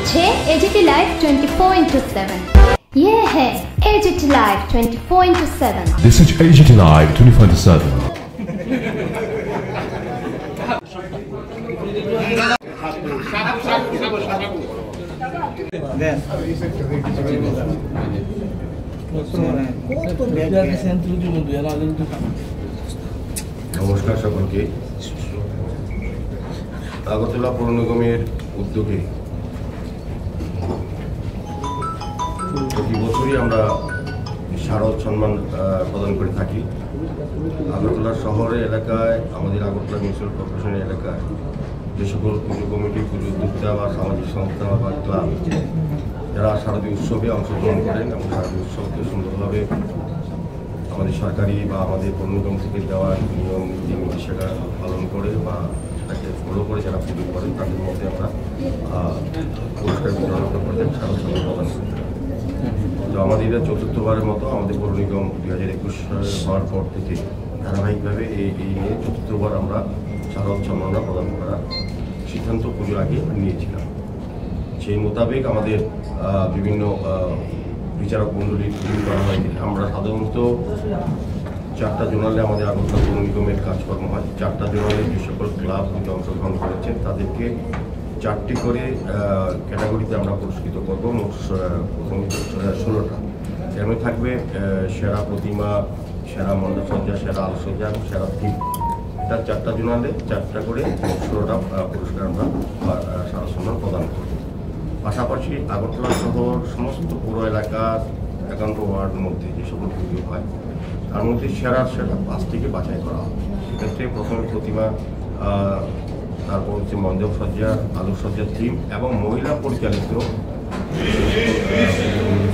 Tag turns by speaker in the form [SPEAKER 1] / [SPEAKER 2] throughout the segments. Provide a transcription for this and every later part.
[SPEAKER 1] হচ্ছে AGT live 24/7। ये है AGT Live 24/7।
[SPEAKER 2] This is AGT Live 24/7।
[SPEAKER 3] নমস্কার সকলকে। আগরতলা পৌর নিগমের উদ্যোগে প্রতি বছরই আমরা শারদ সম্মান প্রদান করে থাকি। আগরতলা শহরের এলাকায়, আমাদের আগরতলা মিউনিসিপ্যাল কর্পোরেশনের এলাকায় যে সকল পুজো কমিটি, পুজো উদ্যোক্তা বা সামাজিক সংস্থা বা ক্লাব যারা শারদীয় উৎসবে অংশগ্রহণ করেন এবং শারদীয় উৎসবকে সুন্দরভাবে আমাদের সরকারি বা আমাদের পৌর নিগম থেকে দেওয়া নিয়ম নীতি নির্দেশিকা পালন করে বা সেটাকে ফলো করে যারা পুজো করেন তাদের মধ্যে আমরা পুরস্কার বিতরণ করতেন, শারদ সম্মান প্রদান করতেন। তো আমাদের এটা চতুর্থবারের মতো আমাদের পৌর নিগম 2021 হওয়ার পর থেকে ধারাবাহিকভাবে এই নিয়ে চতুর্থবার আমরা শারদ সম্মাননা প্রদান করার সিদ্ধান্ত পুজোর আগে নিয়েছিলাম। সেই মোতাবেক আমাদের বিভিন্ন বিচারক মণ্ডলী ট্রেনিং করা হয়। আমরা সাধারণত 4টা জোনালে আমাদের আগরতলা পৌর নিগমের কাজকর্ম হয়। 4টা জোনালে যে সকল ক্লাব অংশগ্রহণ করেছেন তাদেরকে 4টি করে ক্যাটাগরিতে আমরা পুরস্কৃত করবো। মোট প্রথম 16টা এর মধ্যে থাকবে সেরা প্রতিমা, সেরা মণ্ডপসজ্জা, সেরা আলোকসজ্জা এবং সেরা থিম। এটা 4টা জোনালে 4টা করে 16টা পুরস্কার আমরা শারদ সম্মান প্রদান করব। পাশাপাশি আগরতলা শহর সমস্ত পৌর এলাকার 51 ওয়ার্ডের মধ্যে যে সকল পুজো হয় তার মধ্যে সেরা 5টিকে বাছাই করা হবে। সেক্ষেত্রে প্রথমে প্রতিমা, তারপর হচ্ছে মণ্ডপসজ্জা, আলোকসজ্জার থিম এবং মহিলা পরিচালিত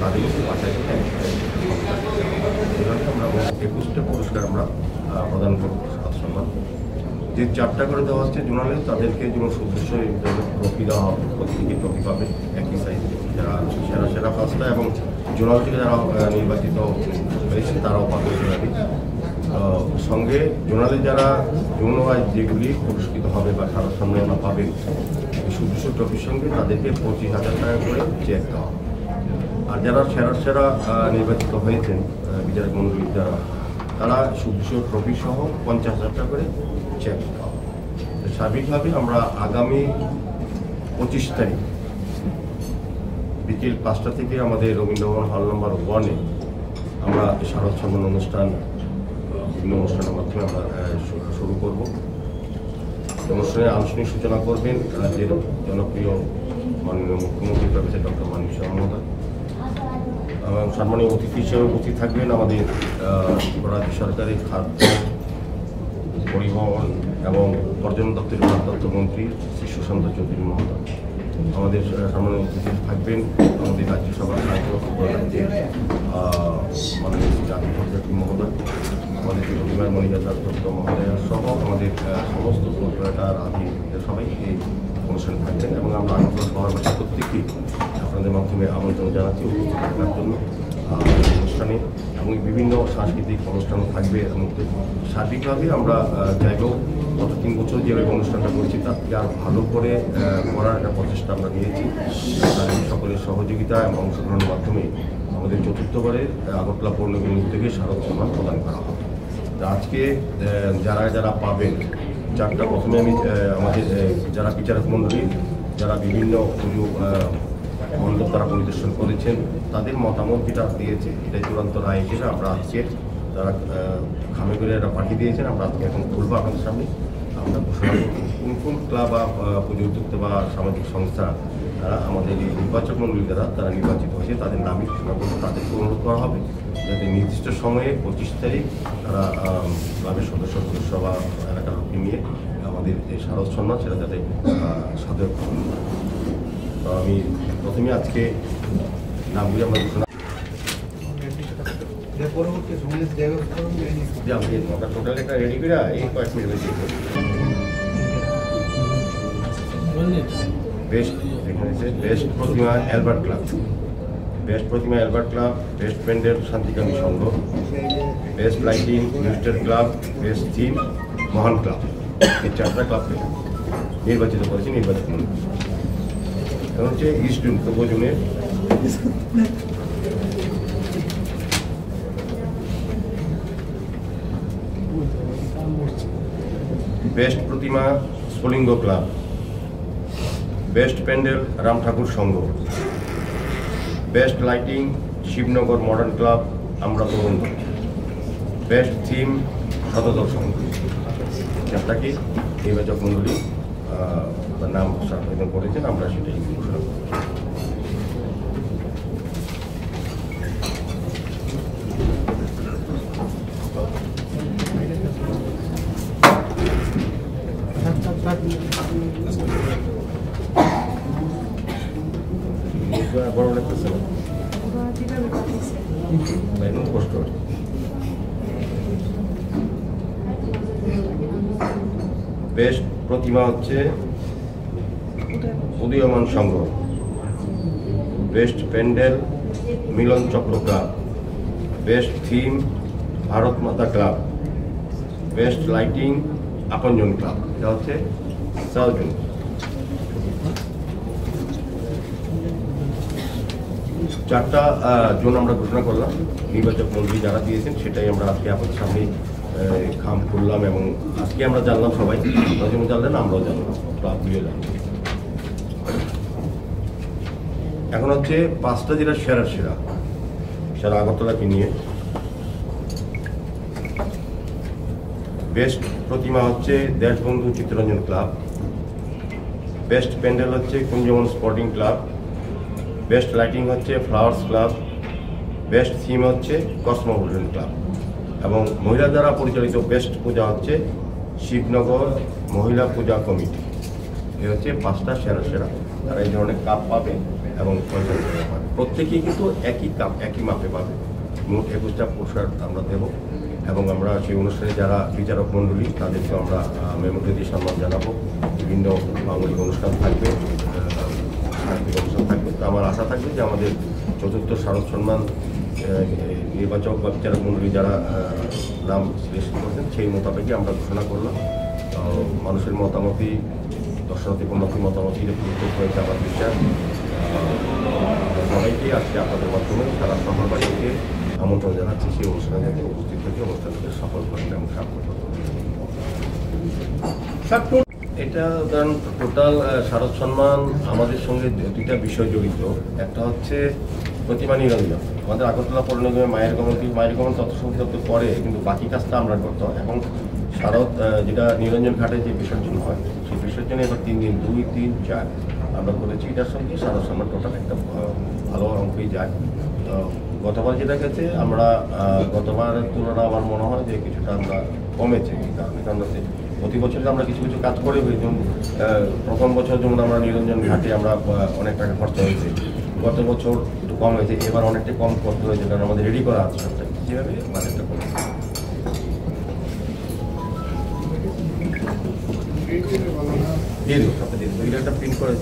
[SPEAKER 3] তাদেরকে বাছাই করে আমরা 21টা পুরস্কার আমরা প্রদান করব শারদ সম্মান। যে 4টা করে দেওয়া হচ্ছে জোনালে তাদেরকে যেন সুদৃশ্য ট্রফি দেওয়া হবে, প্রত্যেকে ট্রফি পাবে একই সাইজে। যারা সেরা 5টা এবং জোনাল থেকে যারা নির্বাচিত হয়েছে তারাও পাবে। সঙ্গে জোনালে যারা যৌনভাবে যেগুলি পুরস্কৃত হবে বা শারদ সম্মাননা পাবে সুদৃশ্য ট্রফির সঙ্গে তাদেরকে 25,000 টাকা করে চেক দেওয়া হবে। আর যারা সেরা নির্বাচিত হয়েছেন বিচারক মণ্ডলীর দ্বারা তারা সুদৃশ্য ট্রফি সহ 50,000 টাকা করে চেক দেওয়া হবে। স্বাভাবিকভাবে আমরা আগামী 25 তারিখ বিকেল 5টা থেকে আমাদের রবীন্দ্রভবন হল নম্বর 1-এ আমরা শারদ সম্মান অনুষ্ঠান বিভিন্ন অনুষ্ঠানের মাধ্যমে আমরা শুরু করব। অনুষ্ঠানের আনুষ্ঠানিক সূচনা করবেন রাজ্যের জনপ্রিয় মাননীয় মুখ্যমন্ত্রী প্রফেসর ডক্টর মানিক সাহা মহোদয় এবং সম্মানীয় অতিথি হিসেবে উপস্থিত থাকবেন আমাদের রাজ্য সরকারের খাদ্য, পরিবহন এবং পর্যটন দপ্তরের ভারপ্রাপ্ত মন্ত্রী শ্রী সুশান্ত চৌধুরী মহোদয়। আমাদের সম্মানীয় অতিথি থাকবেন আমাদের রাজ্যসভার রাজ্যের মাননীয় শ্রী জাতীয় ভট্টাচার্য মহোদয়, আমাদের বিমান মণিকান্তা দত্ত মহোদয় সহ আমাদের সমস্ত কর্পোরেটার আদি সবাই এই অনুষ্ঠানে থাকবেন এবং আমরা আগরতলা শহরবাসী প্রত্যেককেই আপনাদের মাধ্যমে আমন্ত্রণ জানাচ্ছি উপস্থিত থাকার জন্য অনুষ্ঠানে। এবং বিভিন্ন সাংস্কৃতিক অনুষ্ঠান থাকবে এর মধ্যে। সার্বিকভাবে আমরা চাইলেও গত 3 বছর যেভাবে অনুষ্ঠানটা করছি তার থেকে আরও ভালো করে করার একটা প্রচেষ্টা আমরা নিয়েছি। সকলের সহযোগিতা এবং অংশগ্রহণের মাধ্যমে আমাদের চতুর্থবারের আগরতলা পৌর নিগমের উদ্যোগে শারদ সম্মান প্রদান করা হবে। আজকে যারা পাবেন 4টা, প্রথমে আমি আমাদের যারা বিচারক মণ্ডলী যারা বিভিন্ন পুজো মণ্ডপ তারা পরিদর্শন করেছেন তাদের মতামত যেটা দিয়েছে এটাই চূড়ান্ত রায় হিসেবে আমরা আজকে তারা খামে করে এটা পাঠিয়ে দিয়েছেন। আমরা আজকে এখন খুলবো আপনাদের সামনে। আমরা ঘোষণা করব কোন ক্লাব বা পুজো উদ্যোক্তা বা সামাজিক সংস্থা তারা আমাদের এই নির্বাচক মণ্ডলী তারা নির্বাচিত হয়েছে তাদের নামই ঘোষণা করবো। তাদেরকে অনুরোধ করা হবে যাতে নির্দিষ্ট সময়ে 25 তারিখ তারা ক্লাবের সদস্য বা এলাকার লোককে নিয়ে আমাদের যে শারদ সম্মান সেটা যাতে সাধক। তো আমি প্রথমে আজকে নামগুলি আমরা ঘোষণা টোটাল একটা রেডি করে এই কয়েক মিনিট বেস্ট এখানে বেস্ট প্রতিমা অ্যালবার্ট ক্লাব, বেস্ট প্রতিমা Albert club, best pandal Shantikami Sangha, best lighting মিউনিস্টার club, best theme Mahan club. এই 4টা ক্লাবকে নির্বাচিত করেছে নির্বাচন। এটা হচ্ছে ইস্ট জোন, পূর্ব জোনের বেস্ট প্রতিমা Sphulinga club, best pandal Ram Thakur Sangha, best lighting Shibnagar modern club আমরা তরুণ, বেস্ট থিম শতদল সংঘ। আপনাকে নির্বাচক মণ্ডলী নাম আবেদন করেছেন, আমরা সেটাই ঘোষণা করি। বড় লাগতেছে না, কষ্ট। বেস্ট প্রতিমা হচ্ছে উদীয়মান সংঘ, বেস্ট প্যান্ডেল মিলন চক্র ক্লাব, বেস্ট থিম ভারত মাতা ক্লাব, বেস্ট লাইটিং আপনজন ক্লাব। এটা হচ্ছে সাউথ। চারটা জোন আমরা ঘোষণা করলাম, নির্বাচক মন্ডলী যারা দিয়েছেন সেটাই আমরা আজকে আপনাদের সামনে খাম করলাম, এবং আজকে আমরা জানলাম, সবাই যেমন জানলেন আমরাও জানলাম, ক্লাবগুলিও জানলাম। এখন হচ্ছে 5টা জেলার সেরা আগরতলাকে নিয়ে। বেস্ট প্রতিমা হচ্ছে দেশবন্ধু চিত্তরঞ্জন ক্লাব, বেস্ট প্যান্ডেল হচ্ছে Kunjaban sporting club, best lighting হচ্ছে ফ্লাওয়ার্স ক্লাব, বেস্ট থিম হচ্ছে কসমোপলিটন ক্লাব, এবং মহিলা দ্বারা পরিচালিত বেস্ট পূজা হচ্ছে শিবনগর মহিলা পূজা কমিটি। এ হচ্ছে 5টা সেরা। তারা এই ধরনের কাপ পাবে এবং পরিচালনা পাবে। প্রত্যেকেই কিন্তু একই কাপ একই মাপে পাবে। মোট 21টা পুরস্কার আমরা দেব, এবং আমরা সেই অনুষ্ঠানে যারা বিচারক মণ্ডলী তাদেরকে আমরা মেমোরিয়াল দিয়ে সম্মান জানাবো। বিভিন্ন সাংবাদিক অনুষ্ঠান থাকবে, সাংস্কৃতিক অনুষ্ঠান থাকবে। তো আমার আশা থাকবে যে আমাদের 4র্থ শারদ সম্মান নির্বাচক বা বিচারক মণ্ডলী যারা নাম সিলেকশন করছেন সেই মোতাবেকই আমরা ঘোষণা করলাম। মানুষের মতামতই, দর্শনার্থী মতামতই গুরুত্ব হয়েছে আমার বিশ্বাস। সবাইকে আজকে আপনাদের মাধ্যমে সারা শহর বাড়িতে আমন্ত্রণ জানাচ্ছি সেই অনুষ্ঠানে যাতে উপস্থিত থেকে অনুষ্ঠানকে সফল করেন এবং সার্থক করেন। এটা ধরেন টোটাল শারদ সম্মান আমাদের সঙ্গে 2টা বিষয় জড়িত। একটা হচ্ছে প্রতিমা নিরঞ্জন। আমাদের আগরতলা পৌর নিগমে মায়ের গমন তথ্য সংযুক্ত করে, কিন্তু বাকি কাজটা আমরা করতাম। এখন শারদ যেটা নিরঞ্জন ঘাটে যে বিসর্জন হয় সেই বিসর্জনে এবার 3 দিন 2, 3, 4 আমরা করেছি। এটার সঙ্গে শারদ সম্মান টোটাল একটা ভালো অঙ্কই যায়। গতবার যেটা গেছে আমরা গতবারের তুলনা আমার মনে হয় যে কিছুটা আমরা কমেছে। এই কারণে কারণ প্রতি বছর আমরা কিছু কাজ করে ফেলি। যেমন প্রথম বছর যেমন আমরা নিরঞ্জন ঘাটে আমরা অনেক টাকা খরচা হয়েছে, গত বছর একটু কম হয়েছে, এবার অনেকটা কম করতে হয়েছে কারণ আমাদের রেডি করা আছে সবটা, যেভাবে বাজেটটা কমে। দিয়ে দেবো, সবটা দিয়ে দেবো। এটা একটা প্রিন্ট করে